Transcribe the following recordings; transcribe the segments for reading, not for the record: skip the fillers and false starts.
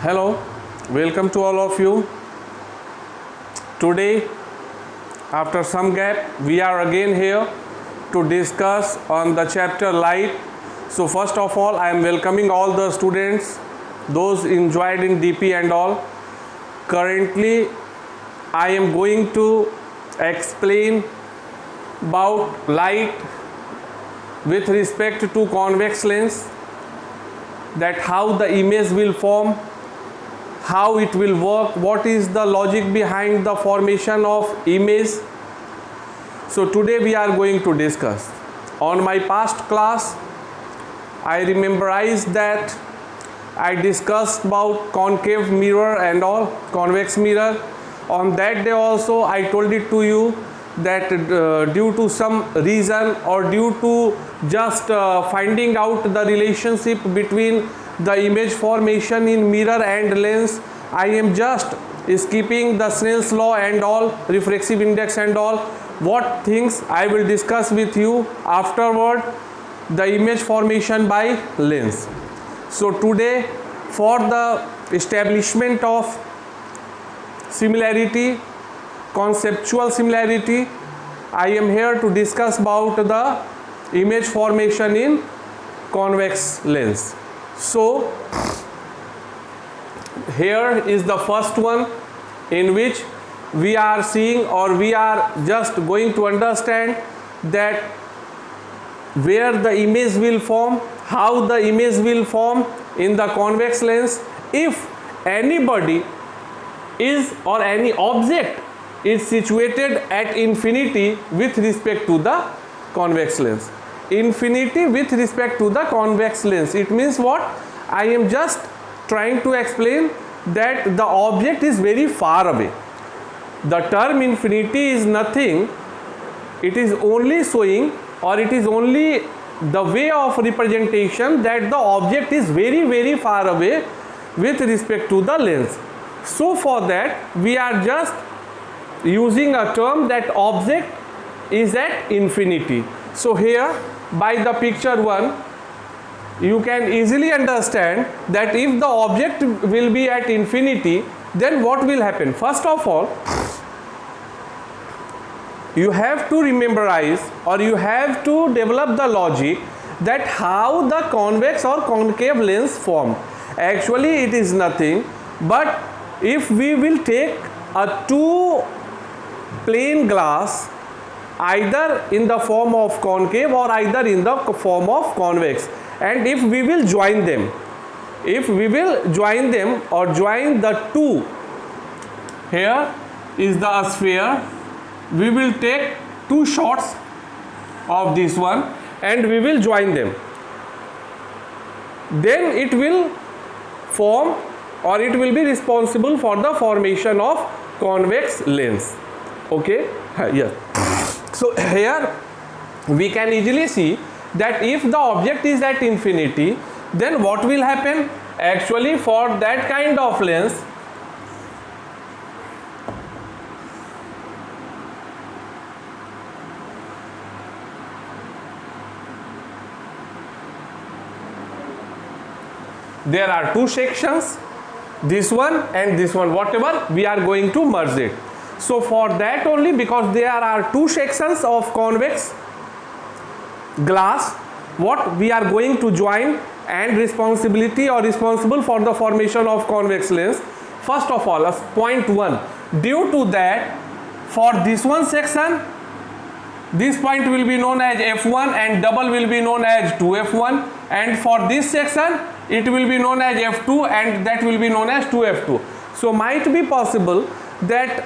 Hello, welcome to all of you. Today, after some gap, we are again here to discuss on the chapter light. So first of all, I am welcoming all the students, those enjoyed in DP and all. Currently, I am going to explain about light with respect to convex lens, that how the image will form, how it will work, what is the logic behind the formation of image. So today we are going to discuss. On my past class, I memorized that I discussed about concave mirror and all, convex mirror. On that day also I told it to you that due to some reason or due to just finding out the relationship between the image formation in mirror and lens, I am just skipping the Snell's law and all, reflexive index and all. What things I will discuss with you afterward, the image formation by lens. So today, for the establishment of similarity, conceptual similarity, I am here to discuss about the image formation in convex lens. So here is the first one in which we are seeing, or we are just going to understand that where the image will form, how the image will form in the convex lens if anybody is or any object is situated at infinity with respect to the convex lens. Infinity with respect to the convex lens. It means what? I am just trying to explain that the object is very far away. The term infinity is nothing. It is only showing, or it is only the way of representation that the object is very, very far away with respect to the lens. So for that we are just using a term that object is at infinity. So here by the picture 1 you can easily understand that if the object will be at infinity, then what will happen? First of all, you have to rememberize, or you have to develop the logic that how the convex or concave lens form. Actually it is nothing but if we will take a two plane glass either in the form of concave or either in the form of convex, and if we will join them, or join the two, here is the sphere, we will take two shots of this one and we will join them, then it will form, or it will be responsible for the formation of convex lens. Okay, yeah. So here we can easily see that if the object is at infinity, then what will happen? Actually for that kind of lens, there are two sections, this one and this one, whatever, we are going to merge it. So for that only, because there are two sections of convex glass, what we are going to join and responsible for the formation of convex lens. First of all, point 1, due to that for this one section, this point will be known as F1 and double will be known as 2F1, and for this section it will be known as F2 and that will be known as 2F2. So might be possible that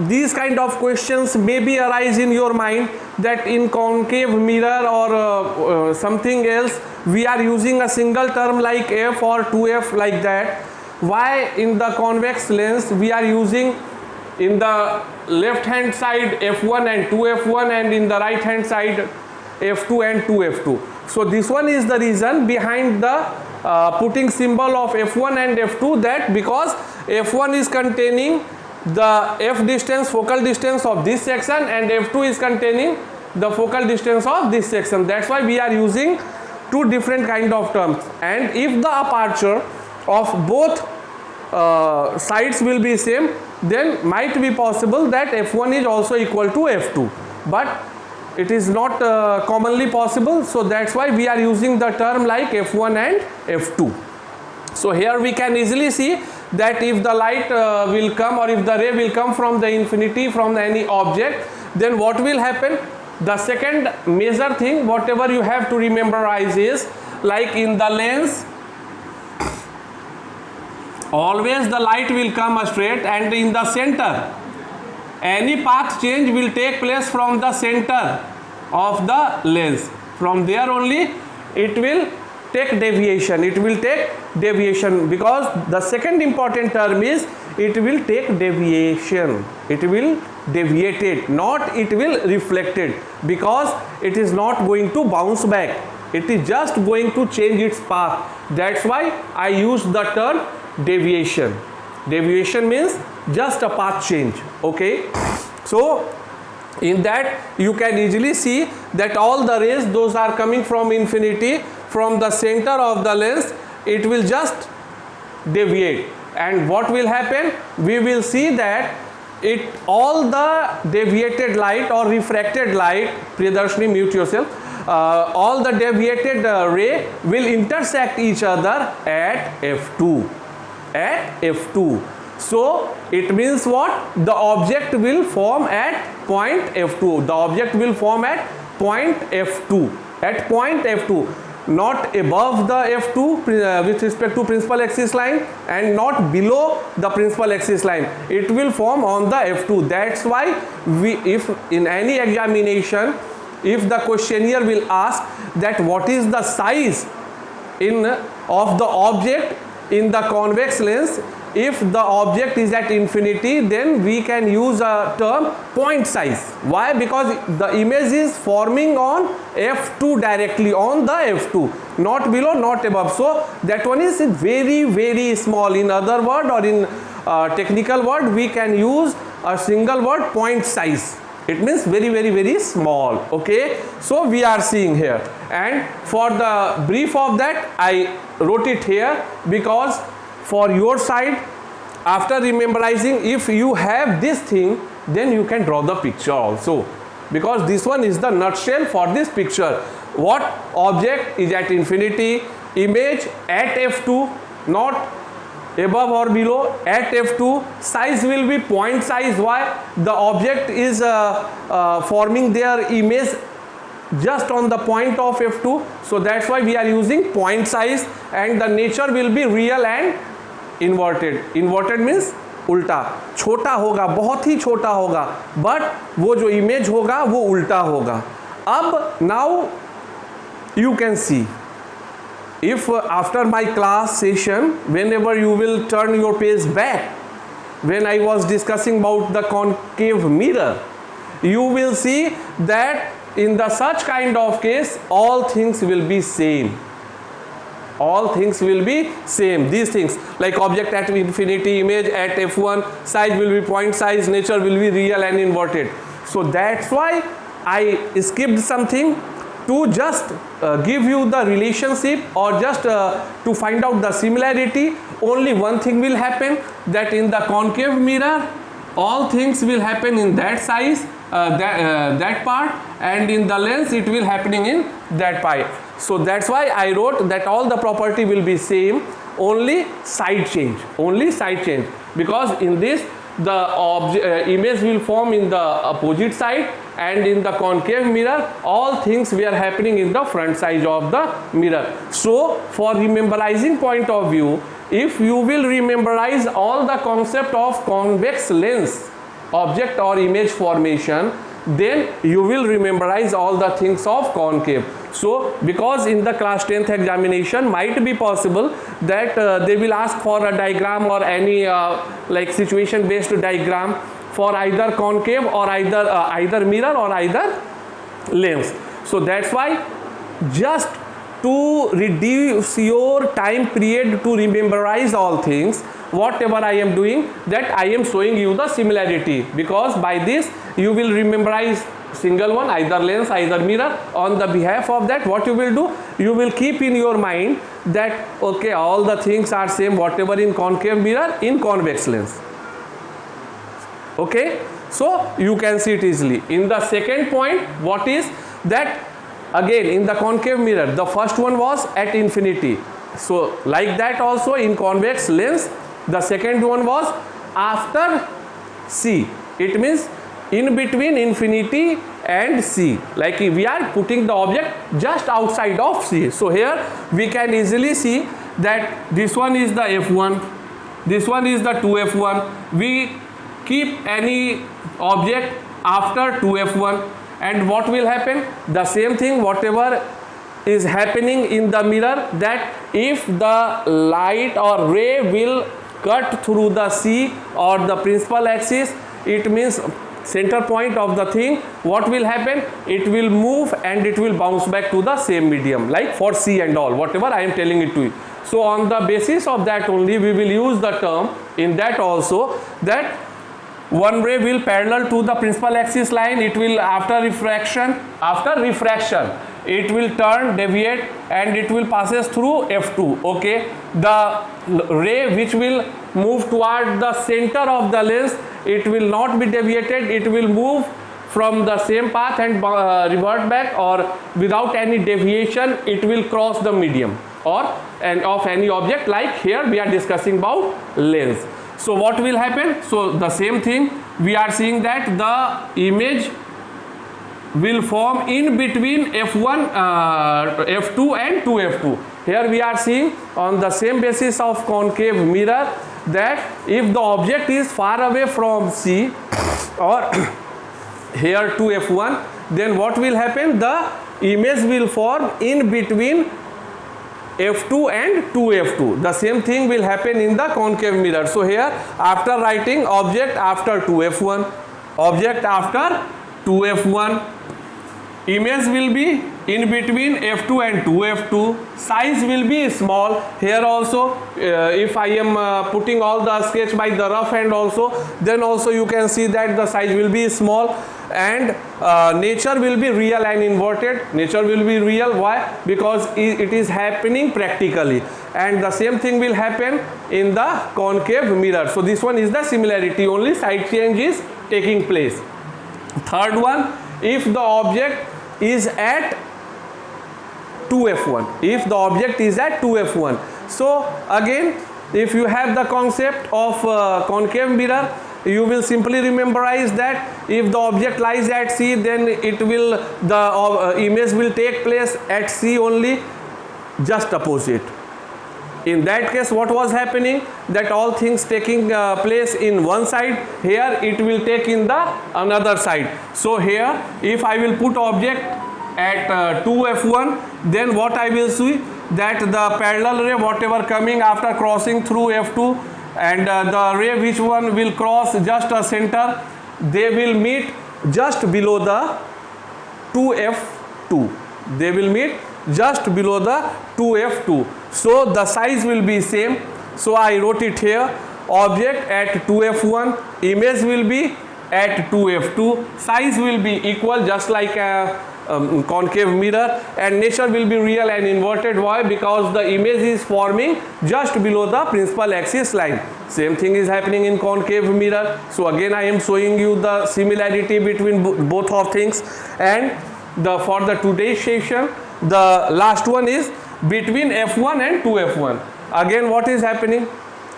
these kind of questions may be arise in your mind, that in concave mirror or something else we are using a single term like F or 2F like that. Why in the convex lens we are using in the left hand side F1 and 2F1 and in the right hand side F2 and 2F2? So this one is the reason behind the putting symbol of F1 and F2, that because F1 is containing the F distance, focal distance of this section, and F2 is containing the focal distance of this section. That's why we are using two different kind of terms. And if the aperture of both sides will be same, then might be possible that f1 is also equal to f2, but it is not commonly possible, so that's why we are using the term like f1 and f2. So here we can easily see that if the light will come, or if the ray will come from the infinity, from any object, then what will happen? The second major thing whatever you have to rememberize is, like in the lens, always the light will come straight, and in the center any path change will take place from the center of the lens. From there only it will take deviation, because the second important term is it will take deviation, it will deviate it, not it will reflect it, because it is not going to bounce back, it is just going to change its path. That's why I use the term deviation. Deviation means just a path change. Okay, so in that you can easily see that all the rays, those are coming from infinity, from the center of the lens, it will just deviate, and what will happen? We will see that all the deviated light or refracted light, Priyadarshini, mute yourself, all the deviated ray will intersect each other at f2. So it means what? The object will form at point f2. The object will form at point f2. At point f2, not above the f2 with respect to principal axis line, and not below the principal axis line. It will form on the f2. That's why if in any examination, if the questionnaire will ask that what is the size of the object in the convex lens, if the object is at infinity, then we can use a term point size. Why? Because the image is forming on f2, directly on the f2, not below, not above. So that one is very, very small. In other word, or in technical word, we can use a single word, point size. It means very, very, very small. Okay, so we are seeing here, and for the brief of that I wrote it here, because for your side, after rememberizing, if you have this thing, then you can draw the picture also, because this one is the nutshell for this picture. What object is at infinity, image at f2, not above or below, at f2, size will be point size. Why? The object is forming their image just on the point of f2, so that's why we are using point size, and the nature will be real and inverted. Inverted means उल्टा, छोटा होगा, बहुत ही छोटा होगा, but वो जो image होगा वो उल्टा होगा. अब now you can see, if after my class session, whenever you will turn your page back, when I was discussing about the concave mirror, you will see that in the such kind of case, all things will be same. All things will be same. These things like object at infinity, image at f1, size will be point size, nature will be real and inverted. So that's why I skipped something to just give you the relationship, or just to find out the similarity. Only one thing will happen, that in the concave mirror all things will happen in that size, that part, and in the lens it will happening in that part. So that's why I wrote that all the property will be same, only side change, because in this the image will form in the opposite side, and in the concave mirror all things were happening in the front side of the mirror. So for memorizing point of view, if you will memorize all the concept of convex lens object or image formation, then you will memorize all the things of concave. So because in the class 10th examination might be possible that they will ask for a diagram or any like situation based diagram for either concave or either mirror or either lens. So that's why, just to reduce your time period to memorize all things, whatever I am doing, that I am showing you the similarity, because by this you will memorize single one, either lens, either mirror. On the behalf of that, what you will do, you will keep in your mind that okay, all the things are same, whatever in concave mirror, in convex lens. Okay, so you can see it easily. In the second point, what is that, again in the concave mirror, the first one was at infinity. So like that also in convex lens, the second one was after C. It means in between infinity and C, like we are putting the object just outside of C. So here we can easily see that this one is the F1, this one is the 2F1. We keep any object after 2F1, and what will happen? The same thing, whatever is happening in the mirror, that if the light or ray will cut through the C or the principal axis, it means center point of the thing, what will happen? It will move and it will bounce back to the same medium, like for C and all, whatever I am telling it to you. So on the basis of that only, we will use the term in that also, that one ray will parallel to the principal axis line, it will after refraction, it will turn, deviate, and it will passes through F2. Okay, the ray which will move toward the center of the lens, it will not be deviated, it will move from the same path and revert back, or without any deviation it will cross the medium or and of any object, like here we are discussing about lens. So what will happen? So the same thing, we are seeing that the image will form in between F1, F2 and 2F2. Here we are seeing on the same basis of concave mirror that if the object is far away from C or here 2F1, then what will happen? The image will form in between F2 and 2F2. The same thing will happen in the concave mirror. So here after writing object after 2F1, object after 2F1, image will be in between F2 and 2F2, size will be small. Here also if I am putting all the sketch by the rough hand also, then also you can see that the size will be small, and nature will be real and inverted. Nature will be real. Why? Because it is happening practically, and the same thing will happen in the concave mirror. So this one is the similarity, only side change is taking place. Third one, if the object is at 2F1, if the object is at 2F1. So again, if you have the concept of concave mirror, you will simply memorize that if the object lies at C, then it will, the image will take place at C only, just opposite. In that case, what was happening? That all things taking place in one side, here it will take in the another side. So here if I will put object at 2F1, then what I will see, that the parallel ray whatever coming after crossing through F2 and the ray which one will cross just a center, they will meet just below the 2F2. They will meet just below the 2F2. So the size will be same. So I wrote it here, object at 2F1, image will be at 2F2, size will be equal just like a concave mirror, and nature will be real and inverted. Why? Because the image is forming just below the principal axis line. Same thing is happening in concave mirror. So again I am showing you the similarity between both of things. And for the today's session, the last one is between F1 and 2F1. Again what is happening?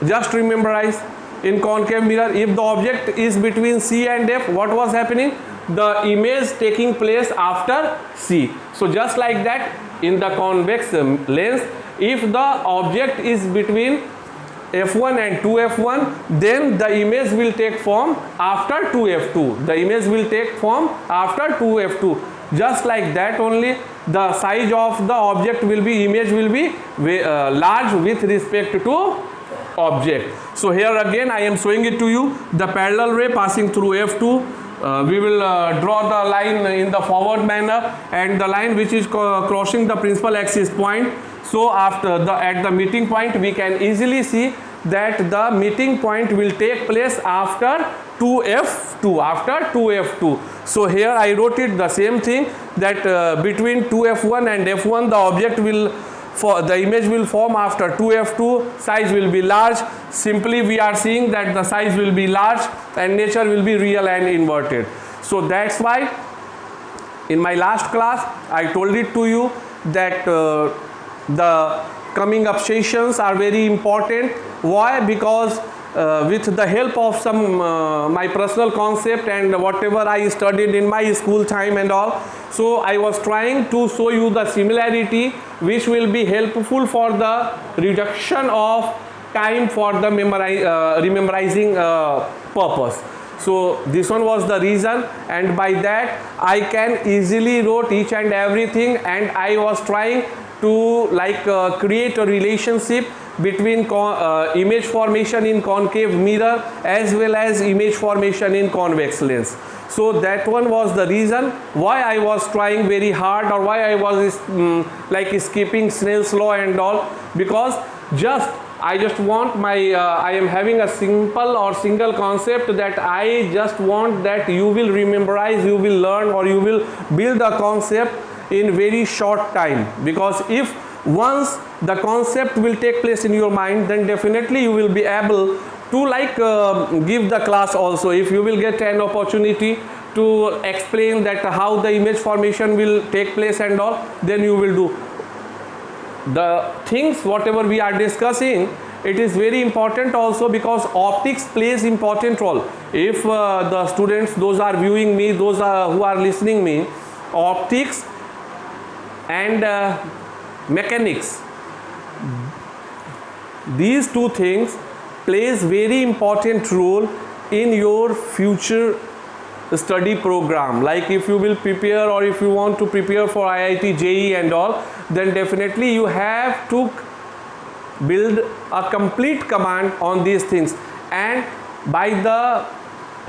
Just rememberize, in concave mirror, if the object is between C and F, what was happening? The image taking place after C. So just like that in the convex lens, if the object is between F1 and 2F1, then the image will take form after 2F2. The image will take form after 2F2. Just like that only, the size of the object will be, image will be large with respect to object. So here again I am showing it to you, the parallel ray passing through F2. We will draw the line in the forward manner, and the line which is crossing the principal axis point. So after at the meeting point, we can easily see that the meeting point will take place after 2F2. So here I wrote it the same thing, that between 2F1 and F1 the object will, the image will form after 2F2, size will be large. Simply we are seeing that the size will be large and nature will be real and inverted. So that's why in my last class I told it to you that the coming up sessions are very important. Why? Because with the help of some my personal concept and whatever I studied in my school time and all, so I was trying to show you the similarity which will be helpful for the reduction of time for the memorizing purpose. So this one was the reason, and by that I can easily wrote each and everything, and I was trying to create a relationship between image formation in concave mirror as well as image formation in convex lens. So that one was the reason why I was trying very hard, or why I was skipping Snell's law and all, because I just want my I am having a simple or single concept that I just want that you will memorize, you will learn, or you will build the concept in very short time. Because if once the concept will take place in your mind, then definitely you will be able to give the class also. If you will get an opportunity to explain that how the image formation will take place and all, then you will do the things whatever we are discussing. It is very important also because optics plays important role. If the students, those are viewing me, those who are listening me, optics and mechanics, these two things plays very important role in your future study program. Like if you will prepare, or if you want to prepare for IIT JEE and all, then definitely you have to build a complete command on these things. And by the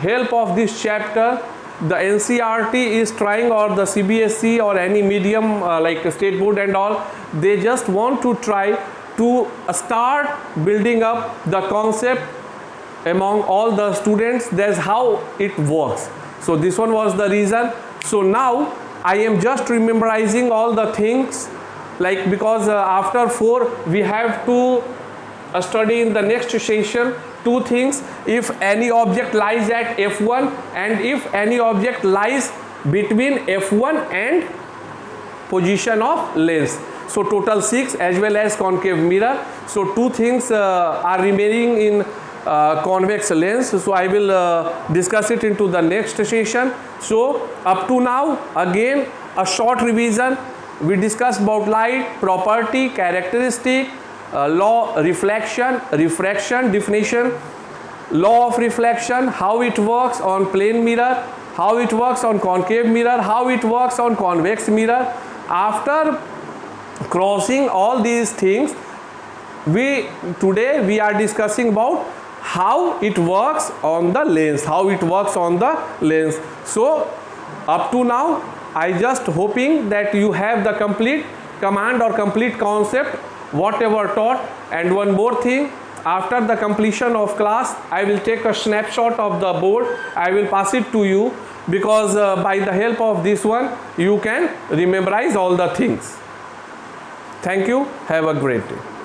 help of this chapter, the NCERT is trying, or the CBSE or any medium like state board and all, they just want to try to start building up the concept among all the students. That's how it works. So this one was the reason. So now I am just memorizing all the things, because after 4 we have to study in the next session two things: if any object lies at F1, and if any object lies between F1 and position of lens. So total 6, as well as concave mirror. So 2 things are remaining in convex lens. So I will discuss it into the next session. So up to now, again a short revision. We discussed about light, property, characteristic, law, reflection, refraction, definition, law of reflection, how it works on plane mirror, how it works on concave mirror, how it works on convex mirror. After crossing all these things, today we are discussing about how it works on the lens, So up to now, I just hoping that you have the complete command or complete concept whatever taught. And one more thing, after the completion of class, I will take a snapshot of the board, I will pass it to you, because by the help of this one you can memorize all the things. Thank you. Have a great day.